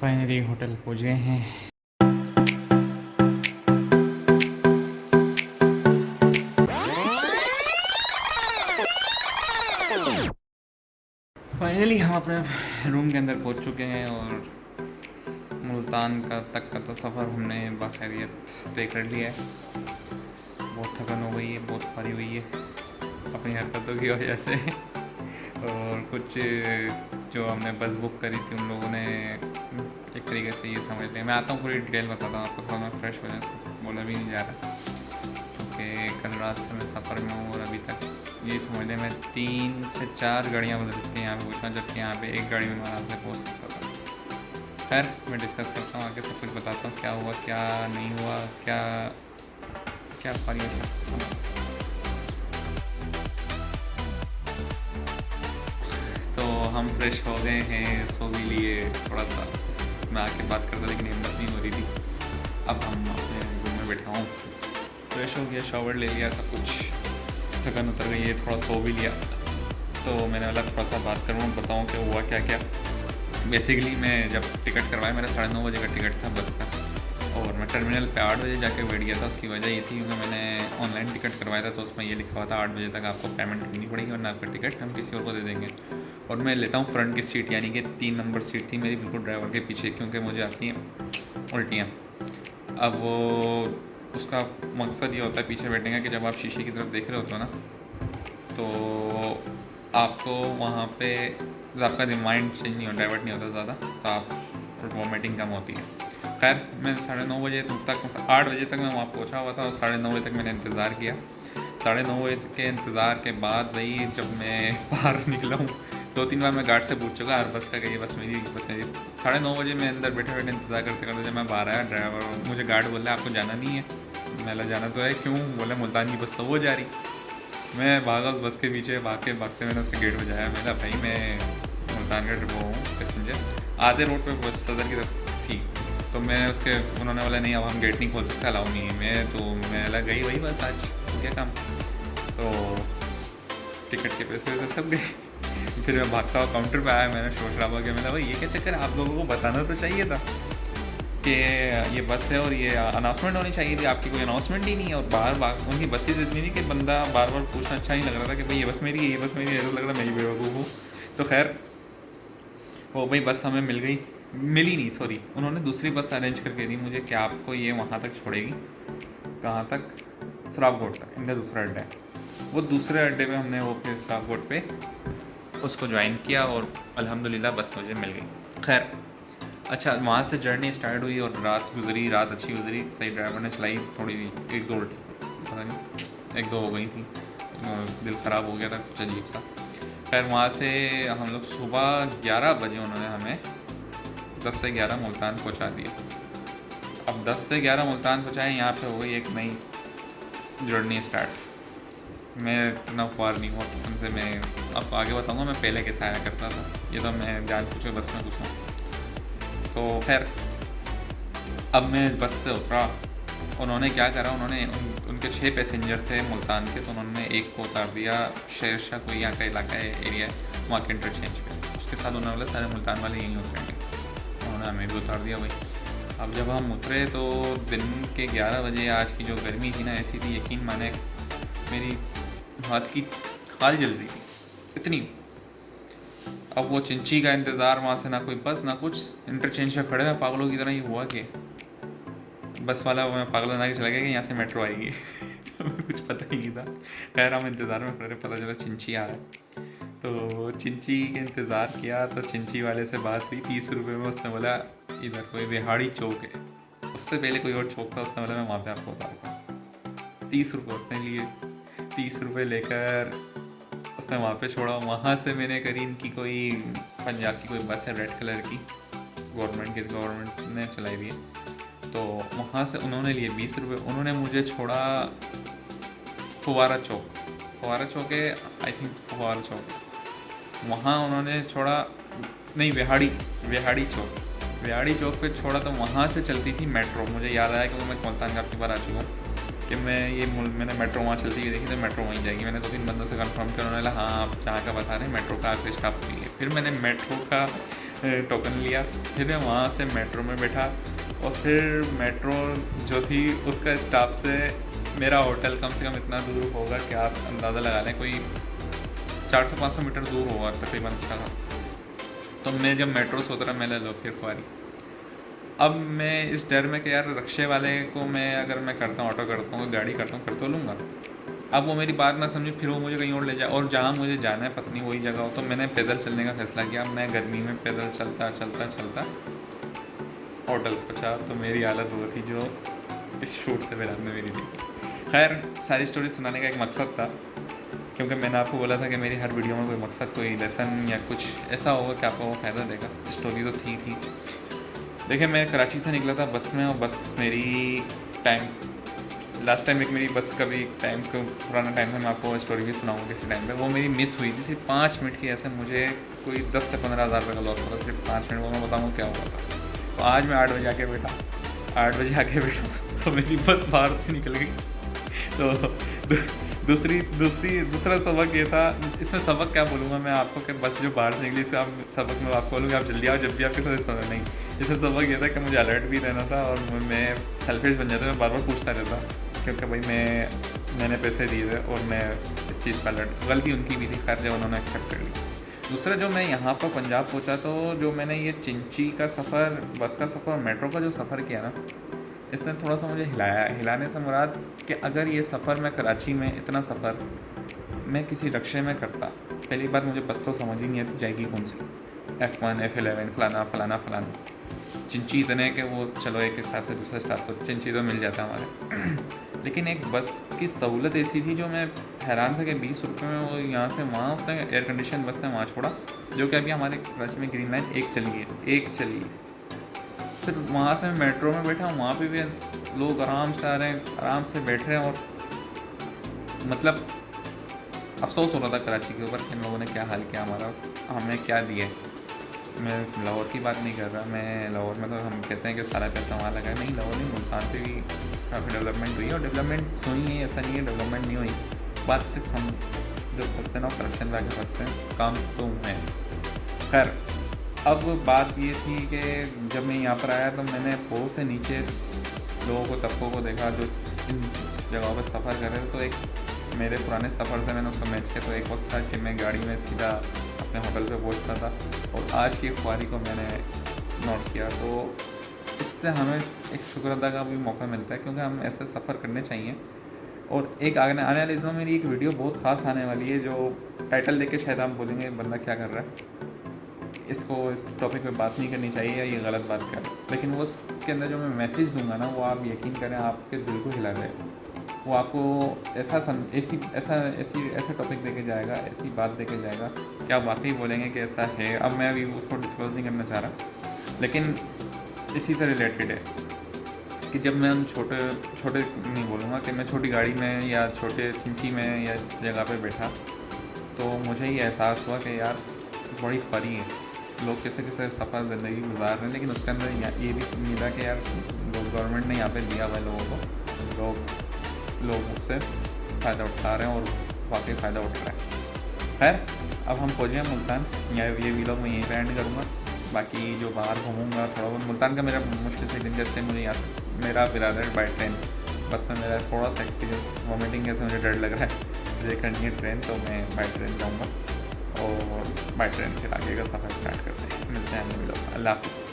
Finally hotel पहुँच गए हैं। फाइनली हम अपने रूम के अंदर पहुँच चुके हैं और मुल्तान का तक का तो सफ़र हमने बाखैरियत तय कर लिया है। बहुत थकान हो गई है, बहुत भारी हुई है अपनी हरकतों की वजह से और कुछ जो हमने बस बुक करी थी उन लोगों ने एक तरीके से ये समझ लिया। मैं आता हूँ, पूरी डिटेल बताता हूँ आपको। थोड़ा मैं फ्रेश हो जाए, बोला भी नहीं जा रहा क्योंकि कल रात से मैं सफ़र में हूँ और अभी तक ये समझ लें मैं 3 से 4 गाड़ियाँ बदल चुकी हैं यहाँ पे पहुँचना, जबकि यहाँ पे एक गाड़ी में मैं आराम से पहुँच सकता था। खैर मैं डिस्कस करता हूँ आगे, सब कुछ बताता हूँ क्या हुआ क्या नहीं हुआ, क्या क्या पारी सब। तो हम फ्रेश हो गए हैं, सो भी लिए थोड़ा सा। मैं आके बात करता लेकिन हिम्मत नहीं हो रही थी। अब हम अपने रूम में बैठा हूँ, फ्रेश हो गया, शावर ले लिया, सब कुछ थकान उतर गई है, थोड़ा सो भी लिया। तो मैंने वाला थोड़ा सा बात करूँ, बताऊँ कि हुआ क्या क्या। बेसिकली मैं जब टिकट करवाया, मेरा 9:30 बजे का टिकट था बस का, और मैं टर्मिनल पे 8 बजे जाके बैठ गया था। उसकी वजह ये थी क्योंकि मैंने ऑनलाइन टिकट करवाया था, तो उसमें ये लिखा हुआ था 8 बजे तक आपको पेमेंट करनी पड़ेगी वरना आपका टिकट हम किसी और को दे देंगे। और मैं लेता हूँ फ्रंट की सीट, यानी कि 3 नंबर सीट थी मेरी बिल्कुल ड्राइवर के पीछे, क्योंकि मुझे आती हैं उल्टियाँ। अब वो उसका मकसद ये होता है पीछे बैठने का कि जब आप शीशे की तरफ देख रहे होते हो ना, तो आपको वहाँ पे आपका माइंड चेंज नहीं होता, डाइवर्ट नहीं होता ज़्यादा, तो आप वॉमिटिंग कम होती है। खैर मैं 9:30 बजे तक 8 बजे तक मैं वहाँ पहुँचा हुआ था और 9:30 बजे तक मैंने इंतज़ार किया। 9:30 बजे के इंतज़ार के बाद भाई जब मैं बाहर निकला हूँ, 2-3 बार मैं गार्ड से पूछ चुका हर बस का कि ये बस मेरी 9:30 बजे मैं अंदर बैठे बैठे इंतज़ार करते करते जब मैं बाहर आया, ड्राइवर मुझे गार्ड बोल रहा है आपको जाना नहीं है। मैंने जाना तो है, क्यों? बोला मुल्तान की बस तो वो जा रही। मैं भागा उस बस के पीछे, भागते भागते मैंने उसके गेट बजाया। मेरा भाई मैं मुल्तान का वो हूँ पैसेंजर, आधे रोड पे बस सदर की तरफ थी, तो मैं उसके उन्होंने बोला नहीं अब हम गेट नहीं खोल सकते, अलाउ नहीं है। मैं अलग गई वही बस, आज क्या काम। तो टिकट के पैसे वैसे सब गए। फिर मैं भागता हुआ काउंटर पे आया, मैंने शोर शराबा किया। मैंने भाई ये क्या चक्कर है, आप लोगों को बताना तो चाहिए था कि ये बस है और ये अनाउंसमेंट होनी चाहिए थी, आपकी कोई अनाउंसमेंट ही नहीं है। और बार उनकी बसेज इतनी थी कि बंदा बार बार पूछना अच्छा नहीं लग रहा था कि भाई ये बस मेरी है, ये बस मेरी है, ऐसा लग रहा मैं ही बेवकूफ़ हूँ। तो खैर वो भाई बस हमें मिली नहीं, सॉरी, उन्होंने दूसरी बस अरेंज करके दी मुझे कि आपको ये वहाँ तक छोड़ेगी। कहाँ तक? सराबकोट तक, इनका दूसरा अड्डा है। वो दूसरे अड्डे पे हमने वो फिर सराबकोट पे उसको ज्वाइन किया और अल्हम्दुलिल्लाह बस मुझे मिल गई। खैर अच्छा, वहाँ से जर्नी स्टार्ट हुई और रात गुजरी, रात अच्छी गुजरी, सही ड्राइवर ने चलाई। थोड़ी 1-2 उल्टी पता नहीं 1-2 हो गई थी, दिल ख़राब हो गया था कुछ अजीब सा। खैर वहाँ से हम लोग सुबह 11 बजे उन्होंने हमें 10 से 11 मुल्तान पहुँचा दिया। अब 10 से 11 मुल्तान पहुँचाए, यहाँ पे हो गई एक नई जर्नी स्टार्ट। मैं इतना ख्वार नहीं हुआ कसम से। मैं आपको आगे बताऊँगा मैं पहले कैसे आया करता था, ये तो मैं जान पूछे बस में घुसा। तो खैर अब मैं बस से उतरा, उन्होंने क्या करा, उन्होंने उनके 6 पैसेंजर थे मुल्तान के, तो उन्होंने एक को उतार दिया शेरशाह, कोई यहाँ का इलाका है, एरिया है वहाँ के इंटरचेंज पे। उसके साथ उन्होंने बोला सारे मुल्तान वाले यहीं उतरेंगे, उन्होंने हमें भी उतार दिया भाई। अब जब हम उतरे तो दिन के 11 बजे, आज की जो गर्मी थी ना ऐसी थी, यकीन माने मेरी हाथ की खाल जल रही थी इतनी। अब वो चिंची का इंतज़ार, वहाँ से ना कोई बस ना कुछ, इंटरचेंज पे खड़े हैं पागलों की तरह। ये हुआ कि बस वाला मैं पागल बना के चला गया कि यहाँ से मेट्रो आएगी हमें कुछ पता ही नहीं था। खैर हम इंतज़ार में खड़े, पता चला चिंची आ रहा है, तो चिंची के इंतज़ार किया। तो चिंची वाले से बात हुई 30 रुपये में। उसने बोला इधर कोई रिहाड़ी चौक है, उससे पहले कोई और चौक था, उसने बोला मैं वहाँ पे आपको उतारता। 30 रुपये उसने लिए, 30 रुपये लेकर उसने वहाँ पे छोड़ा। वहाँ से मैंने करी इनकी कोई पंजाब की कोई बस है रेड कलर की, गवर्नमेंट ने चलाई हुई है, तो वहाँ से उन्होंने लिए 20 रुपये। उन्होंने मुझे छोड़ा फुवारा चौक है आई थिंक, फुवारा चौक, वहाँ उन्होंने छोड़ा, नहीं विहाड़ी चौक पे छोड़ा। तो वहाँ से चलती थी मेट्रो। मुझे याद आया क्योंकि मैं मुल्तान काफ़ी बार आ चुका हूँ कि मैंने मेट्रो वहाँ चलती हुई देखी, तो मेट्रो वहीं जाएगी। मैंने 2-3 बंदों से कंफर्म किया, उन्होंने बोला हाँ आप जहाँ का बता रहे हैं मेट्रो का आखिरी स्टॉप भी है। फिर मैंने मेट्रो का टोकन लिया, फिर मैं वहाँ से मेट्रो में बैठा और फिर मेट्रो जो थी उसका स्टॉप से मेरा होटल कम से कम इतना दूर होगा कि आप अंदाज़ा लगा लें, कोई 400-500 मीटर दूर होगा तकरीबन उसका। तो मैं जब मेट्रो से उतरा, मैंने लो फिर खुआरी। अब मैं इस डर में कि यार रिक्शे वाले को मैं अगर मैं करता हूँ, ऑटो करता हूँ, गाड़ी करता हूँ, कर तो लूँगा। अब वो मेरी बात ना समझे, फिर वो मुझे कहीं और ले जाए, और जहाँ मुझे जाना है पत्नी वही जगह हो। तो मैंने पैदल चलने का फैसला किया। मैं गर्मी में पैदल चलता चलता चलता होटल पहुँचा। तो मेरी हालत वो थी जो इस शूट से पहले में मेरी थी। खैर, सारी स्टोरी सुनाने का एक मकसद था, क्योंकि मैंने आपको बोला था कि मेरी हर वीडियो में कोई मकसद, कोई लेसन या कुछ ऐसा होगा कि आपको वो फ़ायदा देगा। स्टोरी तो थी। देखिए, मैं कराची से निकला था बस में, और बस मेरी टाइम, लास्ट टाइम एक मेरी बस का भी टाइम को पुराना टाइम था, मैं आपको स्टोरी भी सुनाऊंगा किसी टाइम पे। वो मेरी मिस हुई थी सिर्फ 5 मिनट की। ऐसे मुझे कोई 10 से 15 हज़ार रुपये का लॉस हुआ था सिर्फ 5 मिनट। वो मैं बताऊँगा क्या हुआ था। तो आज मैं 8 बजे आके बैठा तो मेरी बस बाहर से निकल गई। तो दूसरा सबक ये था, इसमें सबक क्या बोलूँगा मैं आपको कि बस जो बाहर से निकली, इसका आप सबक मैं आपको बोलूँगा, आप जल्दी आओ जब भी आपके साथ इस नहीं। इसमें सबक ये था कि मुझे अलर्ट भी रहना था, और मैं सेल्फिश बन जाता, मैं बार बार पूछता रहता, क्योंकि भाई मैंने पैसे दिए थे और मैं इस चीज़ पर अलर्ट। गलती उनकी भी थी, खैर जो उन्होंने एक्सेप्ट कर ली। दूसरा, जो मैं यहाँ पर पंजाब पहुँचा तो जो मैंने ये चिंची का सफ़र, बस का सफ़र, मेट्रो का जो सफ़र किया ना, इसने थोड़ा सा मुझे हिलाने से मुराद कि अगर ये सफ़र मैं कराची में, इतना सफ़र मैं किसी रक्शे में करता, पहली बात मुझे बस तो समझ ही नहीं आती जाएगी कौन सी, F1 F11 फलाना। चिंची इतने कि वो चलो एक स्टाफ से दूसरा स्टाफ तो चिंची तो मिल जाता हमारे। लेकिन एक बस की सहूलत ऐसी थी जो मैं हैरान था कि 20 रुपये में वो यहाँ से वहाँ, उसने एयर कंडीशन बस ने वहाँ छोड़ा, जो कि अभी हमारे कराची में ग्रीन लाइन एक चली है। फिर वहाँ से मेट्रो में बैठा हूँ, वहाँ पे भी लोग आराम से आ रहे हैं, आराम से बैठ रहे हैं, और मतलब अफसोस हो रहा था कराची के ऊपर कि इन लोगों ने क्या हाल किया हमारा, हमें क्या दिए। मैं लाहौर की बात नहीं कर रहा, मैं लाहौर में तो हम कहते हैं कि सारा पैसा वहाँ लगा है, नहीं, लाहौर नहीं, मुल्तान पे भी काफ़ी डेवलपमेंट हुई है, और डेवलपमेंट हुई है, ऐसा नहीं है डेवलपमेंट नहीं हुई। बात सिर्फ हम जो फंसते हैं ना, करप्शन में आके फंसते हैं, काम तो है। खैर, अब बात ये थी कि जब मैं यहाँ पर आया तो मैंने पोर से नीचे लोगों को, तबकों को देखा जो इन जगहों पर सफ़र कर रहे थे। तो एक मेरे पुराने सफ़र से मैंने उसको मैच किया। तो एक वक्त था कि मैं गाड़ी में सीधा अपने होटल पे पहुँचता था, और आज की ख्वारी को मैंने नोट किया। तो इससे हमें एक शुक्र अदा का भी मौका मिलता है, क्योंकि हम ऐसे सफ़र करने चाहिए। और एक आने वाले दिनों में मेरी एक वीडियो बहुत ख़ास आने वाली है, जो टाइटल देख के शायद आप बोलेंगे बंदा क्या कर रहा है, इसको इस टॉपिक पे बात नहीं करनी चाहिए, या ये गलत बात कर। लेकिन वो उसके अंदर जो मैं मैसेज दूंगा ना, वो आप यकीन करें आपके दिल को हिला देगा। वो आपको ऐसा टॉपिक देके जाएगा, ऐसी बात देके जाएगा कि आप वाकई बोलेंगे कि ऐसा है। अब मैं अभी उसको डिस्क्लोज नहीं करना चाह रहा, लेकिन इसी से रिलेटेड है कि जब मैं छोटे नहीं बोलूँगा कि मैं छोटी गाड़ी में या छोटे चिंची में या इस जगह पे बैठा, तो मुझे ये एहसास हुआ कि यार बड़ी परी है, लोग कैसे सफ़र ज़िंदगी गुजार रहे हैं। लेकिन उसके अंदर ये भी उम्मीद है कि यार गवर्नमेंट ने यहाँ पे दिया हुआ है लोगों को, लोग उससे फ़ायदा उठा रहे हैं, और वाकई फ़ायदा उठ रहा है। खैर, अब हम पहुँच गए मुल्तान। ये वीडियो मैं यहीं पे एंड करूँगा। बाकी जो बाहर घूमूंगा थोड़ा बहुत, मुल्तान का मेरा मुश्किल से दिन, जैसे मुझे यहाँ मेरा बिरादर बाई ट्रेन, बस में मेरा थोड़ा सा एक्सपीरियंस, वॉमिटिंग कैसे मुझे डर लग रहा है, मुझे करनी है ट्रेन, तो मैं बाई ट्रेन जाऊँगा, और बाई ट्रेन फिर आगे का सफ़र स्टार्ट करते हैं। मिलते हैं अगले वीडियो में। अल्लाह हाफ़िज़।